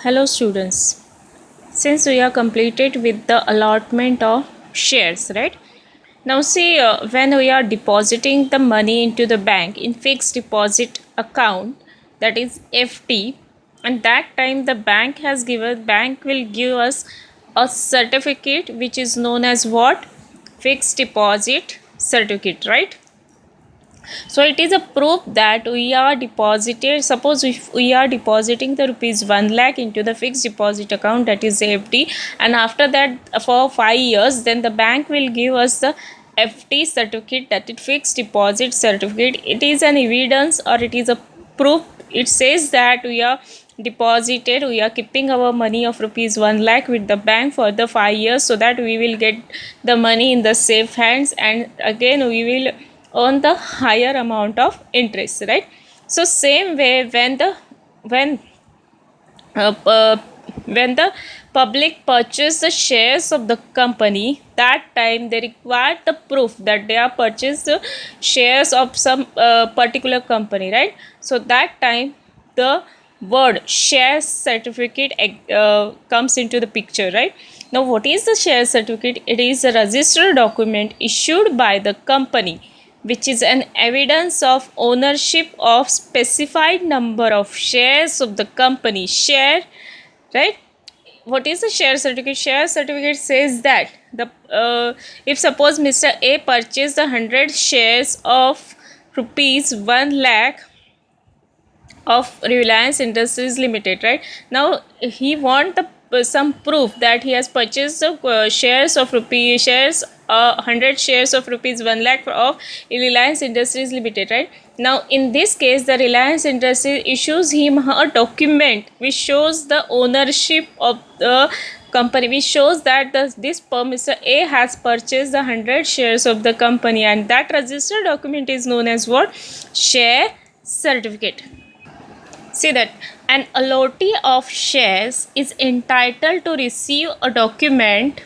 Hello students. Since we are completed with the allotment of shares, right? Now see when we are depositing the money into the bank in fixed deposit account, that is FD, and that time the bank will give us a certificate which is known as what? Fixed deposit certificate, right? So it is a proof that we are deposited. Suppose if we are depositing the rupees 1 lakh into the fixed deposit account, that is FD, and after that for 5 years, then the bank will give us the FD certificate, that is fixed deposit certificate. It is an evidence or it is a proof. It says that we are keeping our money of rupees 1 lakh with the bank for the 5 years, so that we will get the money in the safe hands, and again we will earn the higher amount of interest, right? So same way when uh, uh, when the public purchase the shares of the company, that time they require the proof that they are purchased the shares of some particular company, right? So that time the word share certificate comes into the picture, right? Now what is the share certificate? It is a registered document issued by the company which is an evidence of ownership of specified number of shares of the company share, right? What is the share certificate? Share certificate says that the if suppose Mr. A purchased 100 shares of rupees 1 lakh of Reliance Industries Limited, right? Now he want the some proof that he has purchased the shares 100 shares of rupees 1 lakh of Reliance Industries Limited, right? Now in this case, the Reliance Industries issues him a document which shows the ownership of the company, which shows that this Mr. A has purchased the 100 shares of the company, and that registered document is known as what? Share certificate. See that an allottee of shares is entitled to receive a document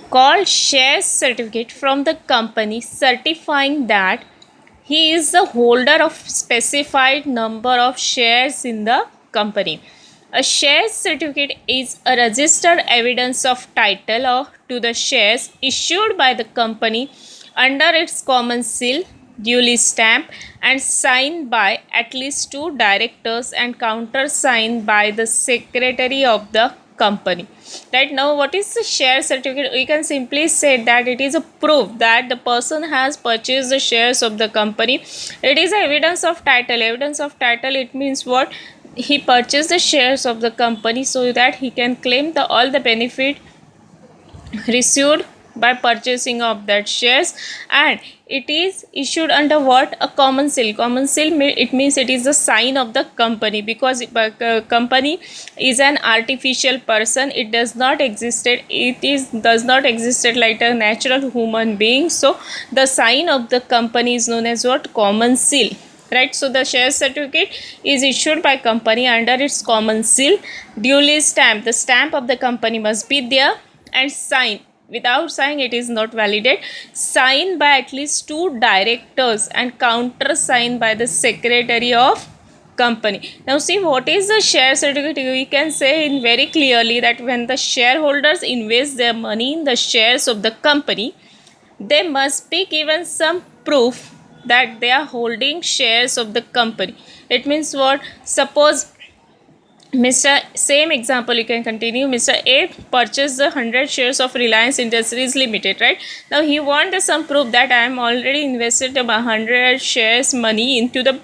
called share certificate from the company certifying that he is the holder of specified number of shares in the company. A share certificate is a registered evidence of title to the shares issued by the company under its common seal, duly stamped and signed by at least 2 directors and countersigned by the secretary of the company. Right now, what is the share certificate? We can simply say that it is a proof that the person has purchased the shares of the company. It is evidence of title. Evidence of title, it means what? He purchased the shares of the company so that he can claim all the benefit received by purchasing of that shares, and it is issued under what? A common seal. Common seal, it means it is the sign of the company, because company is an artificial person. It does not existed. Does not existed like a natural human being. So the sign of the company is known as what? Common seal, right? So the share certificate is issued by company under its common seal, duly stamped. The stamp of the company must be there, and signed. Without sign, it is not validate. Signed by at least 2 directors and countersigned by the secretary of company. Now see, what is the share certificate? We can say in very clearly that when the shareholders invest their money in the shares of the company, they must be given some proof that they are holding shares of the company. It means what? Suppose same example you can continue. Mr. A purchased the 100 shares of Reliance Industries Limited, right? Now he wants some proof that I am already invested 100 shares money into the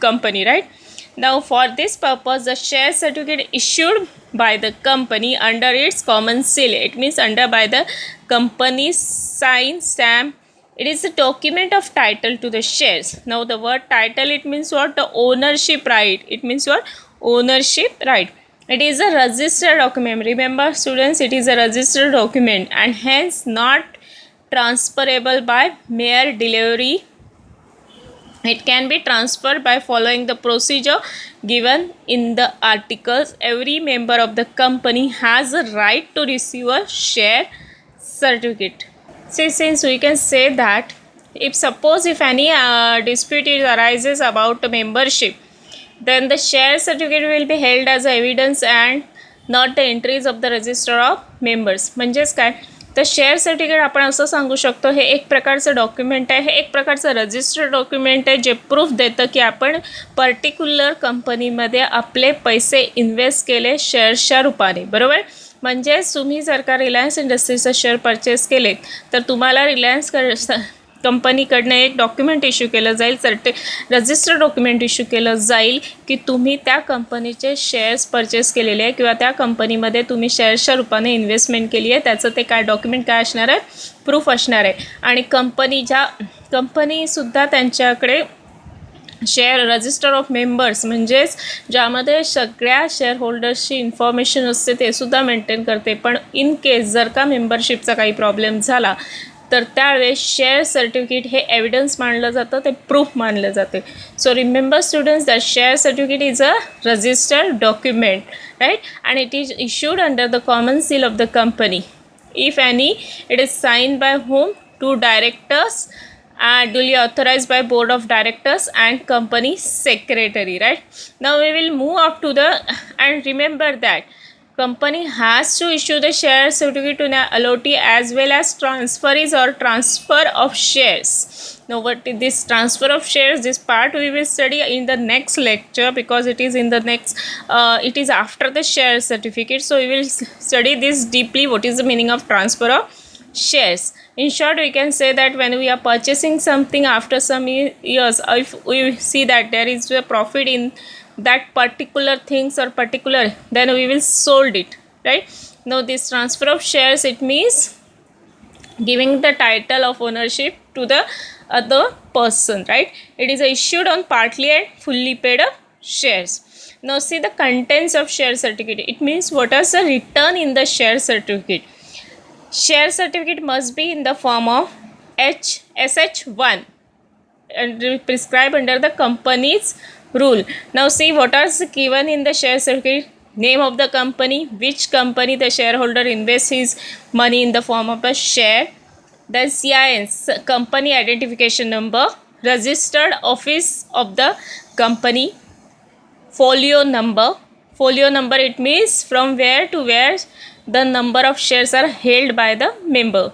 company, right? Now for this purpose, the share certificate issued by the company under its common seal, it means under by the company's sign stamp. It is a document of title to the shares. Now the word title, it means what? The ownership right. It means what? Ownership right. It is a registered document. Remember students, it is a registered document and hence not transferable by mere delivery. It can be transferred by following the procedure given in the articles. Every member of the company has a right to receive a share certificate. See, since we can say that if any dispute arises about membership, then the share certificate will be held as evidence and not the entries of the register of members. म्हणजेच काय, तर share certificate आपण असं सांगू शकतो हे एक प्रकारचं document आहे, हे एक प्रकारचं रजिस्टर्ड डॉक्युमेंट आहे जे प्रूफ देतं की आपण पर्टिक्युलर कंपनीमध्ये आपले पैसे इन्व्हेस्ट केले शेअर्सच्या रूपाने, बरोबर. म्हणजेच तुम्ही जर का रिलायन्स इंडस्ट्रीजचं शेअर परचेस केले तर तुम्हाला रिलायन्स कंपनीकडनं एक डॉक्युमेंट इश्यू केलं जाईल, रजिस्टर्ड डॉक्युमेंट इश्यू केलं जाईल की तुम्ही त्या कंपनीचे शेअर्स परचेस केलेले आहे किंवा त्या कंपनीमध्ये तुम्ही शेअर्सच्या रूपाने इन्व्हेस्टमेंट केली आहे, त्याचं ते काय डॉक्युमेंट काय असणार आहे, प्रूफ असणार आहे. आणि कंपनीसुद्धा त्यांच्याकडे शेअर रजिस्टर ऑफ मेंबर्स म्हणजेच ज्यामध्ये सगळ्या शेअर होल्डर्सची इन्फॉर्मेशन असते ते सुद्धा मेंटेन करते. पण इन केस जर का मेंबरशिपचा काही प्रॉब्लेम झाला तर त्यावेळेस शेअर सर्टिफिकेट हे एव्हिडन्स मानलं जातं, ते प्रूफ मानलं जाते. So remember students that share certificate is a registered document, right, and it is issued under the common seal of the company. If any, it is signed by whom? Two directors and duly authorized by board of directors and company secretary, right. Now we will move up to the, and remember that company has to issue the share certificate to an allotee as well as transferees or transfer of shares. Now what is this transfer of shares? This part we will study in the next lecture because it is in the next it is after the share certificate, so we will study this deeply, what is the meaning of transfer of shares. In short, we can say that when we are purchasing something after some years, if we see that there is a profit in that particular things or particular, then we will sold it, right. Now this transfer of shares, it means giving the title of ownership to the other person, right. It is issued on partly and fully paid up shares. Now see the contents of share certificate. It means what is the written in the share certificate. Share certificate must be in the form of SH1 and prescribed under the company's rule. Now see what are given in the share certificate. Name of the company, which company the shareholder invests his money in the form of a share, the CIN, company identification number, registered office of the company, folio number. Folio number, it means from where to where the number of shares are held by the member.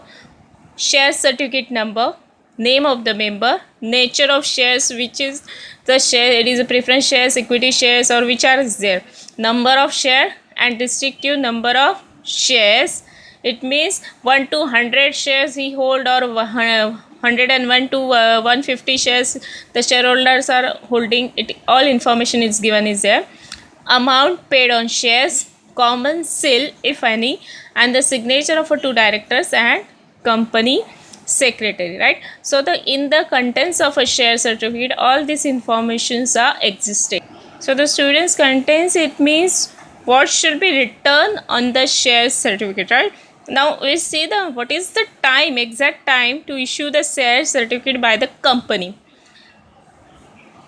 Share certificate number, name of the member, nature of shares, which is the share, it is a preference shares, equity shares, or which are there, number of share and restrictive number of shares. It means 1 to 100 shares he hold, or 101 to 150 shares the shareholders are holding. It all information is given is there. Amount paid on shares, common seal if any, and the signature of 2 directors and company secretary, right. So in the contents of a share certificate, all these informations are existing. So the students contains, it means what should be written on the share certificate, right. Now we see the what is the time, exact time to issue the share certificate by the company,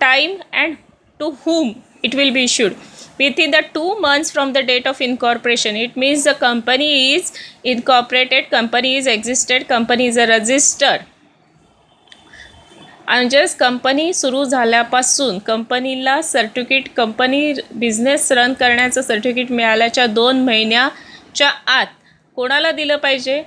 time and to whom it will be issued. Within the 2 months from the date of incorporation. It means the company is incorporated, company is existed, company is a registered. आणि just company सुरू झाल्यापासून कंपनीला certificate, company business run करण्याचं certificate मिळाल्याच्या 2 महिन्याच्या आत कोणाला दिलं पाहिजे?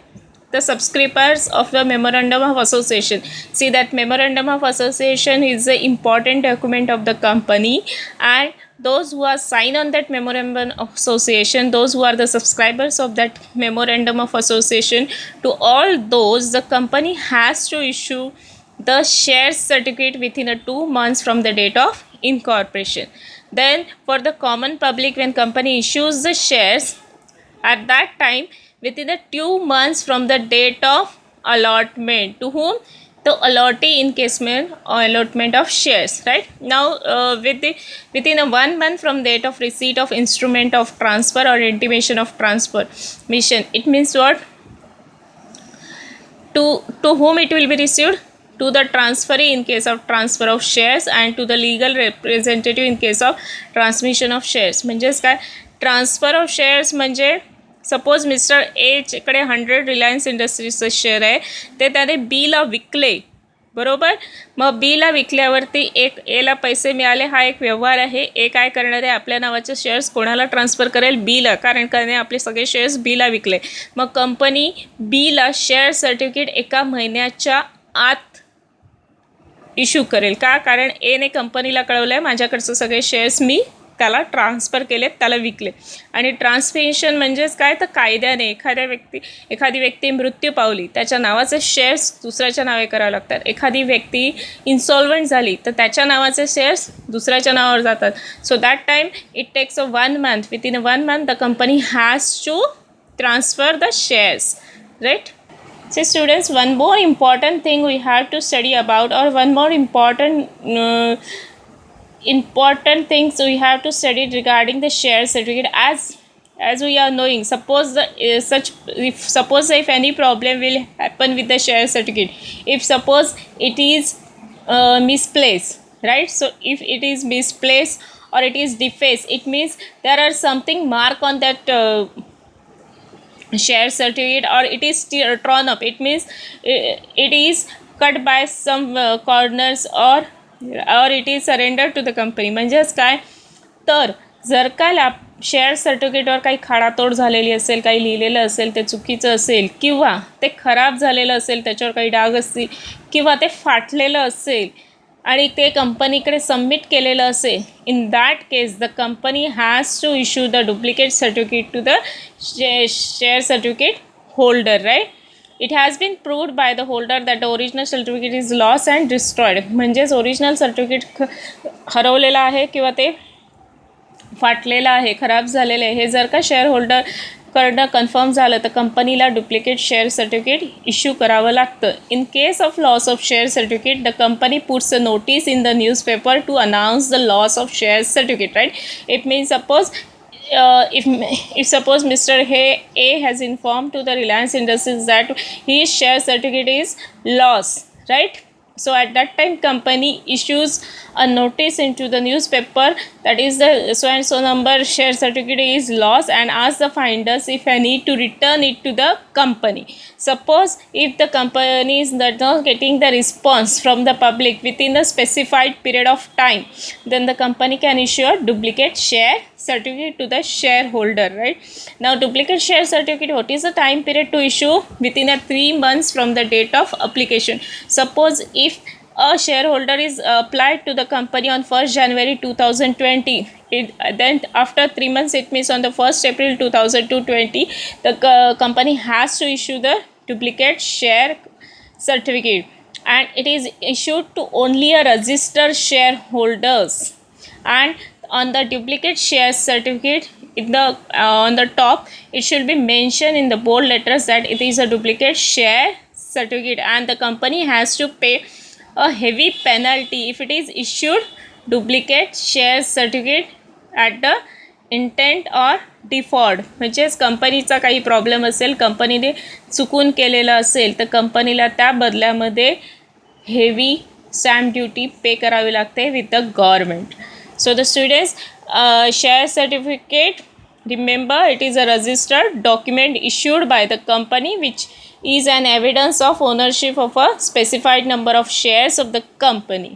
The subscribers of the memorandum of association. See that memorandum of association is the important document of the company, and those who are signed on that memorandum of association, those who are the subscribers of that memorandum of association, to all those the company has to issue the share certificate within 2 months from the date of incorporation. Then for the common public, when company issues the shares, at that time within the 2 months from the date of allotment, to whom? The allotee in case में allotment of shares, right. Now within 1 month from date of receipt of instrument of transfer or intimation of transfer mission. It means what? To whom it will be received? To the transferee in case of transfer of shares, and to the legal representative in case of transmission of shares. म्हणजेच काय? Transfer of shares म्हणजे suppose mister एकडे 100 Reliance इंडस्ट्रीजचं share आहे, ते त्याने बीला विकले, बरोबर. मग बीला विकल्यावरती एक एला पैसे मिळाले, हा एक व्यवहार आहे. ए काय करणार आहे, आपल्या नावाचे शेअर्स कोणाला ट्रान्सफर करेल, बीला, कारण त्याने आपले सगळे शेअर्स बीला विकले. मग कंपनी बीला शेअर सर्टिफिकेट 1 महिन्याच्या आत इश्यू करेल. का, कारण एने कंपनीला कळवलं आहे माझ्याकडचं सगळे शेअर्स मी त्याला ट्रान्सफर केलेत, त्याला विकले. आणि ट्रान्सफिशन म्हणजेच काय, तर कायद्याने एखादी व्यक्ती मृत्यू पावली, त्याच्या नावाचे शेअर्स दुसऱ्याच्या नावे करावे लागतात. एखादी व्यक्ती इन्सॉल्वंट झाली तर त्याच्या नावाचे शेअर्स दुसऱ्याच्या नावावर जातात. So that time it takes 1 month. Within 1 month the company has to transfer the shares, right. So students, one more important thing we have to study about, or one more important things we have to study regarding the share certificate. As we are knowing, suppose if any problem will happen with the share certificate, if suppose it is misplaced, right? So if it is misplaced or it is defaced, it means there are something mark on that share certificate, or it is torn up, it means it is cut by some corners, or it is surrendered to the company. म्हणजेच काय, तर जर का share सर्टिफिकेटवर काही खाडातोड झालेली असेल, काही लिहिलेलं असेल ते चुकीचं असेल, किंवा ते खराब झालेलं असेल, त्याच्यावर काही डाग असतील, किंवा ते फाटलेलं असेल आणि ते कंपनीकडे सबमिट केलेलं असेल, in that case the company has to issue the duplicate certificate to the share certificate holder, right. It has been proved by the holder that the original certificate is loss and destroyed. म्हणजेच original certificate हरवलेलं आहे किंवा ते फाटलेलं आहे, खराब झालेलं आहे, हे जर का शेअर होल्डर कडनं कन्फर्म झालं तर कंपनीला डुप्लिकेट शेअर सर्टिफिकेट इश्यू करावं लागतं. In case of loss of share certificate the company puts a notice in the newspaper to announce the loss of share certificate, right. It means suppose if suppose Mr. A has informed to the Reliance Industries that his share certificate is lost, right? So at that time company issues a notice into the newspaper that is the so and so number share certificate is lost, and ask the finders if any to return it to the company. Suppose if the company is not getting the response from the public within a specified period of time, then the company can issue a duplicate share certificate to the shareholder, right? Now duplicate share certificate, what is the time period to issue? Within 3 months from the date of application. Suppose if a shareholder is applied to the company on 1st January 2020, then after 3 months, it means on the 1st April 2020, the company has to issue the duplicate share certificate, and it is issued to only a registered shareholders. And on the duplicate share certificate, on the top it should be mentioned in the bold letters that it is a duplicate share certificate, and the company has to pay a heavy penalty if it is issued duplicate share certificate at the intent or default. म्हणजेच कंपनीचा काही problem असेल, कंपनीने चुकून केलेलं असेल, तर कंपनीला त्या बदल्यामध्ये हेवी स्टॅम्प ड्युटी पे करावी लागते with the government. So the students, share certificate, remember it is a registered document issued by the company which is an evidence of ownership of a specified number of shares of the company.